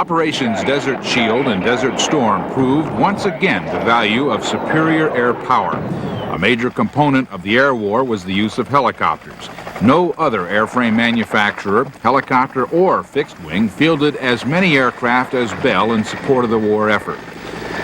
Operations Desert Shield and Desert Storm proved once again the value of superior air power. A major component of the air war was the use of helicopters. No other airframe manufacturer, helicopter or fixed wing, fielded as many aircraft as Bell in support of the war effort.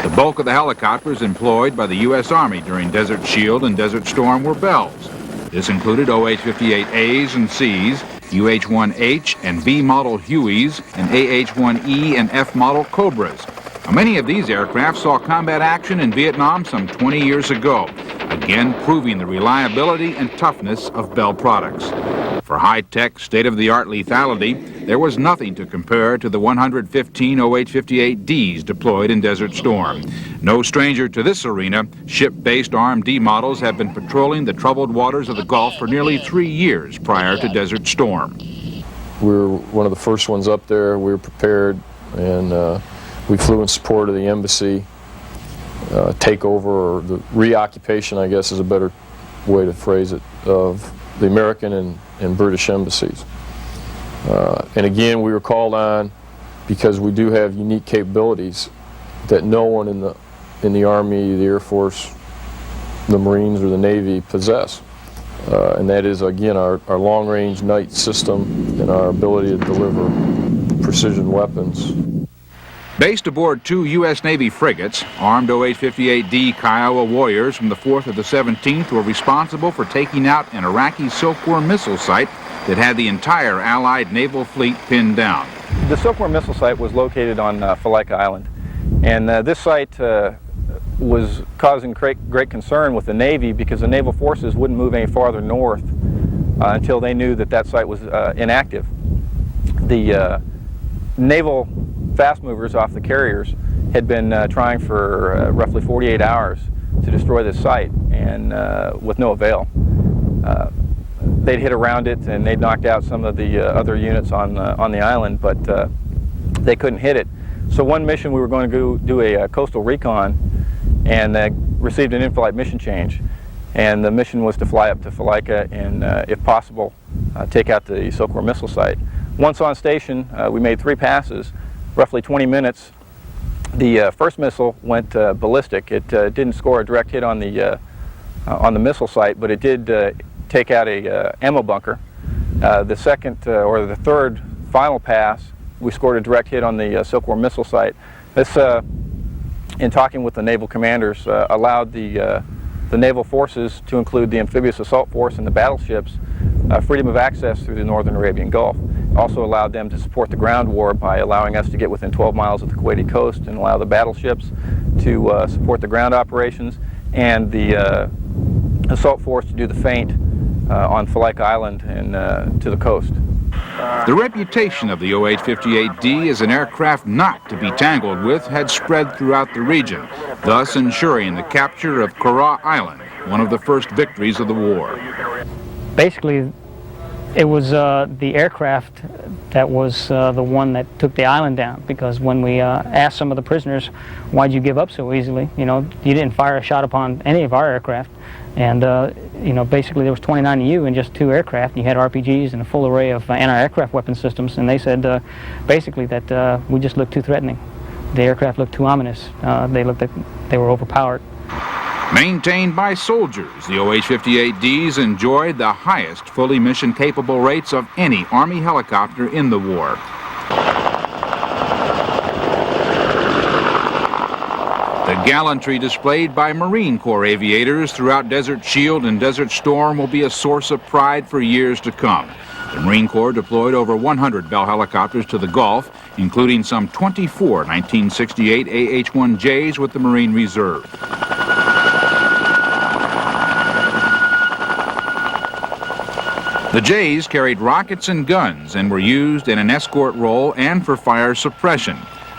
The bulk of the helicopters employed by the U.S. Army during Desert Shield and Desert Storm were Bells. This included OH-58As and Cs, UH-1H and V model Hueys, and AH-1E and F model Cobras. Many of these aircraft saw combat action in Vietnam some 20 years ago, again proving the reliability and toughness of Bell products. For high-tech, state-of-the-art lethality, there was nothing to compare to the 115 OH-58Ds deployed in Desert Storm. No stranger to this arena, ship-based RMD models have been patrolling the troubled waters of the Gulf for nearly 3 years prior to Desert Storm. We were one of the first ones up there. We were prepared, and we flew in support of the embassy takeover, or the reoccupation, I guess is a better way to phrase it, of the American and British embassies. And again, we were called on because we do have unique capabilities that no one in the Army, the Air Force, the Marines, or the Navy possess. And that is, again, our long-range night system and our ability to deliver precision weapons. Based aboard 2 U.S. Navy frigates, armed OH-58D Kiowa Warriors from the 4th of the 17th were responsible for taking out an Iraqi Silkworm missile site that had the entire Allied naval fleet pinned down. The Silkworm missile site was located on Falika Island, and this site was causing great concern with the Navy because the naval forces wouldn't move any farther north until they knew that that site was inactive. The naval fast movers off the carriers had been trying for roughly 48 hours to destroy this site, and with no avail. They'd hit around it and they'd knocked out some of the other units on the island, but they couldn't hit it. So one mission we were going to do a coastal recon, and received an in-flight mission change. And the mission was to fly up to Falika and, if possible, take out the Silkworm missile site. Once on station, we made 3 passes, roughly 20 minutes. The first missile went ballistic. It didn't score a direct hit on the missile site, but it did take out a ammo bunker. The second or the third final pass, we scored a direct hit on the Silkworm missile site. This, in talking with the naval commanders, allowed the naval forces, to include the amphibious assault force and the battleships, freedom of access through the northern Arabian Gulf. Also allowed them to support the ground war by allowing us to get within 12 miles of the Kuwaiti coast and allow the battleships to support the ground operations, and the assault force to do the feint on Falika Island and to the coast. The reputation of the OH-58D as an aircraft not to be tangled with had spread throughout the region, thus ensuring the capture of Kurth Island, one of the first victories of the war. Basically, it was the aircraft that was the one that took the island down, because when we asked some of the prisoners, why'd you give up so easily? You know, you didn't fire a shot upon any of our aircraft. And, you know, basically there was 29 of you and just 2 aircraft. You had RPGs and a full array of anti-aircraft weapon systems, and they said basically that we just looked too threatening. The aircraft looked too ominous. They looked like they were overpowered. Maintained by soldiers, the OH-58Ds enjoyed the highest fully mission-capable rates of any Army helicopter in the war. The gallantry displayed by Marine Corps aviators throughout Desert Shield and Desert Storm will be a source of pride for years to come. The Marine Corps deployed over 100 Bell helicopters to the Gulf, including some 24 1968 AH-1Js with the Marine Reserve. The Js carried rockets and guns and were used in an escort role and for fire suppression.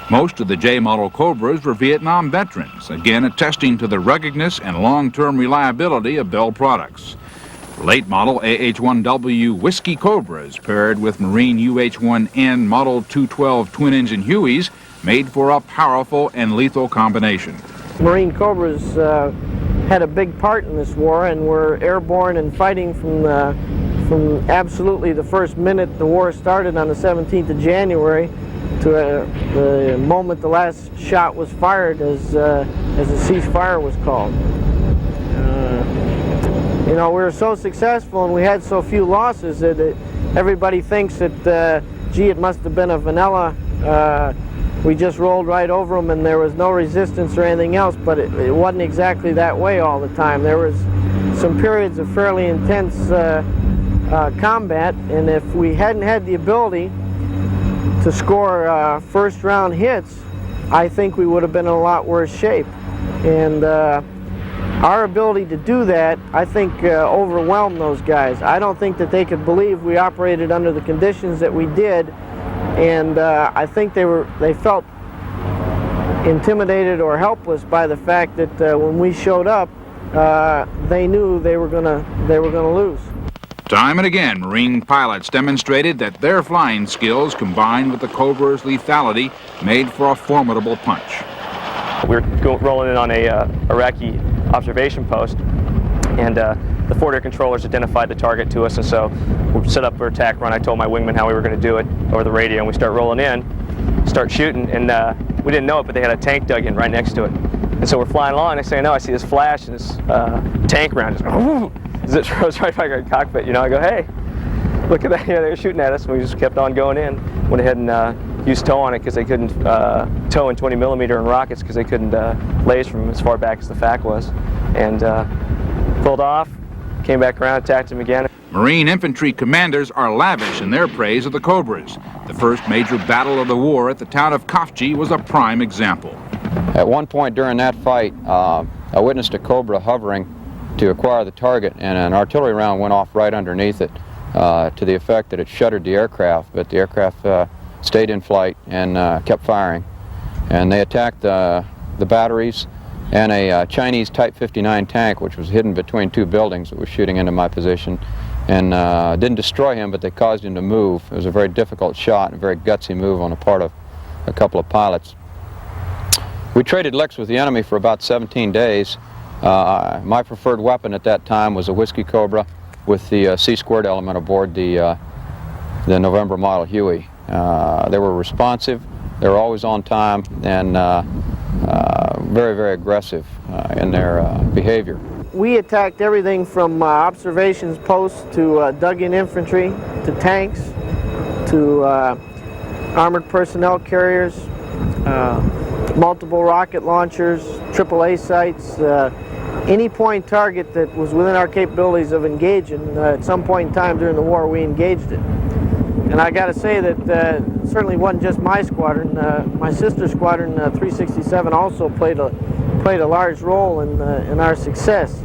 Most of the J-model Cobras were Vietnam veterans, again attesting to the ruggedness and long-term reliability of Bell products. Late model AH-1W Whiskey Cobras paired with Marine UH-1N Model 212 twin-engine Hueys made for a powerful and lethal combination. Marine Cobras had a big part in this war and were airborne and fighting from absolutely the first minute the war started on the 17th of January the moment the last shot was fired as a ceasefire was called. You know, we were so successful and we had so few losses that everybody thinks that, gee, it must have been a vanilla. We just rolled right over them and there was no resistance or anything else, but it wasn't exactly that way all the time. There was some periods of fairly intense combat, and if we hadn't had the ability to score first round hits, I think we would have been in a lot worse shape. And our ability to do that, I think, overwhelmed those guys. I don't think that they could believe we operated under the conditions that we did, and I think they felt intimidated or helpless by the fact that when we showed up, they knew they were gonna lose. Time and again, Marine pilots demonstrated that their flying skills, combined with the Cobra's lethality, made for a formidable punch. We were rolling in on a Iraqi observation post, and the forward air controllers identified the target to us, and so we set up for attack run. I told my wingman how we were going to do it over the radio, and we start rolling in, start shooting, and we didn't know it, but they had a tank dug in right next to it. And so we're flying along, next thing I know, I see this flash, and this tank round just as it goes right by our cockpit. You know, I go, hey, look at that, you know, they were shooting at us, and we just kept on going in. Went ahead and used tow on it because they couldn't tow in 20 millimeter in rockets because they couldn't laze from as far back as the FAC was. And pulled off, came back around, attacked him again. Marine infantry commanders are lavish in their praise of the Cobras. The first major battle of the war at the town of Capt was a prime example. At one point during that fight, I witnessed a Cobra hovering to acquire the target, and an artillery round went off right underneath it to the effect that it shuttered the aircraft, but the aircraft stayed in flight and kept firing. And they attacked the batteries and a Chinese Type 59 tank, which was hidden between two buildings that was shooting into my position, and didn't destroy him, but they caused him to move. It was a very difficult shot and a very gutsy move on the part of a couple of pilots. We traded licks with the enemy for about 17 days. My preferred weapon at that time was a Whiskey Cobra with the C-squared element aboard the November model Huey. They were responsive, they were always on time, and very, very aggressive in their behavior. We attacked everything from observations posts to dug-in infantry, to tanks, to armored personnel carriers, multiple rocket launchers, AAA sites, any point target that was within our capabilities of engaging. At some point in time during the war, we engaged it. And I got to say that it certainly wasn't just my squadron. My sister squadron, 367, also played a large role in our success.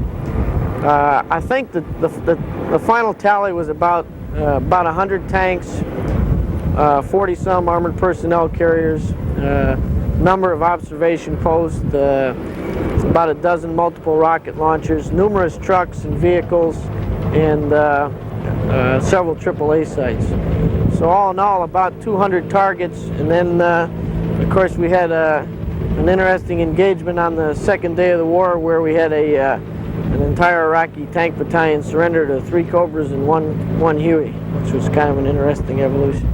I think that the final tally was about 100 tanks, 40-some armored personnel carriers, number of observation posts, about a dozen multiple rocket launchers, numerous trucks and vehicles, and several AAA sites. So all in all, about 200 targets, and then of course we had an interesting engagement on the second day of the war where we had an entire Iraqi tank battalion surrender to 3 Cobras and one Huey, which was kind of an interesting evolution.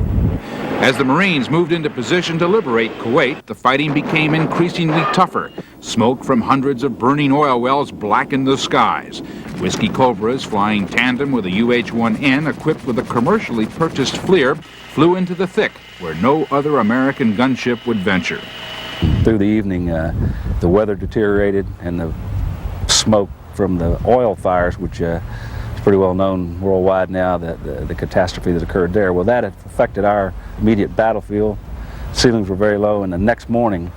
As the Marines moved into position to liberate Kuwait, the fighting became increasingly tougher. Smoke from hundreds of burning oil wells blackened the skies. Whiskey Cobras, flying tandem with a UH-1N equipped with a commercially purchased FLIR, flew into the thick where no other American gunship would venture. Through the evening, the weather deteriorated, and the smoke from the oil fires, which is pretty well known worldwide now, the catastrophe that occurred there. Well, that had affected our immediate battlefield. Ceilings were very low, and the next morning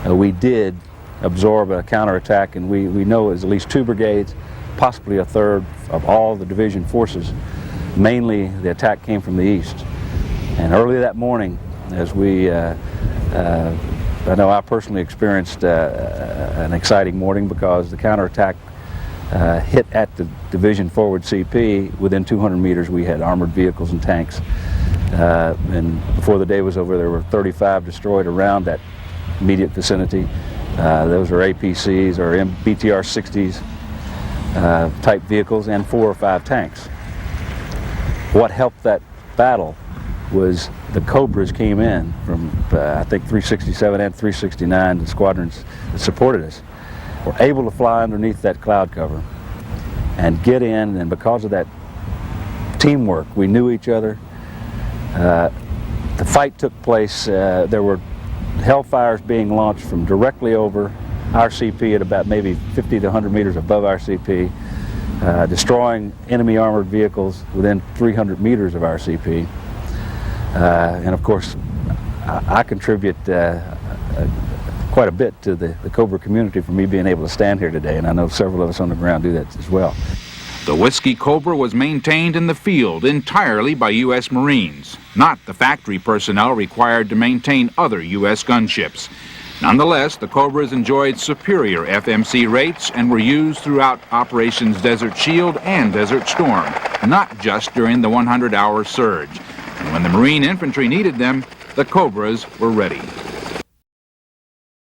we did absorb a counterattack, and we know it was at least 2 brigades, possibly a third of all the division forces. Mainly the attack came from the east. And early that morning, as we I know I personally experienced an exciting morning because the counterattack hit at the division forward CP. Within 200 meters we had armored vehicles and tanks. And before the day was over, there were 35 destroyed around that immediate vicinity. Those are APCs or BTR-60s type vehicles and 4 or 5 tanks. What helped that battle was the Cobras came in from, I think, 367 and 369, the squadrons that supported us, were able to fly underneath that cloud cover and get in, and because of that teamwork, we knew each other. The fight took place, there were Hellfires being launched from directly over our CP at about maybe 50 to 100 meters above our CP, destroying enemy armored vehicles within 300 meters of our CP. And of course, I contribute quite a bit to the Cobra community for me being able to stand here today, and I know several of us on the ground do that as well. The Whiskey Cobra was maintained in the field entirely by U.S. Marines, not the factory personnel required to maintain other U.S. gunships. Nonetheless, the Cobras enjoyed superior FMC rates and were used throughout Operations Desert Shield and Desert Storm, not just during the 100-hour surge. And when the Marine infantry needed them, the Cobras were ready.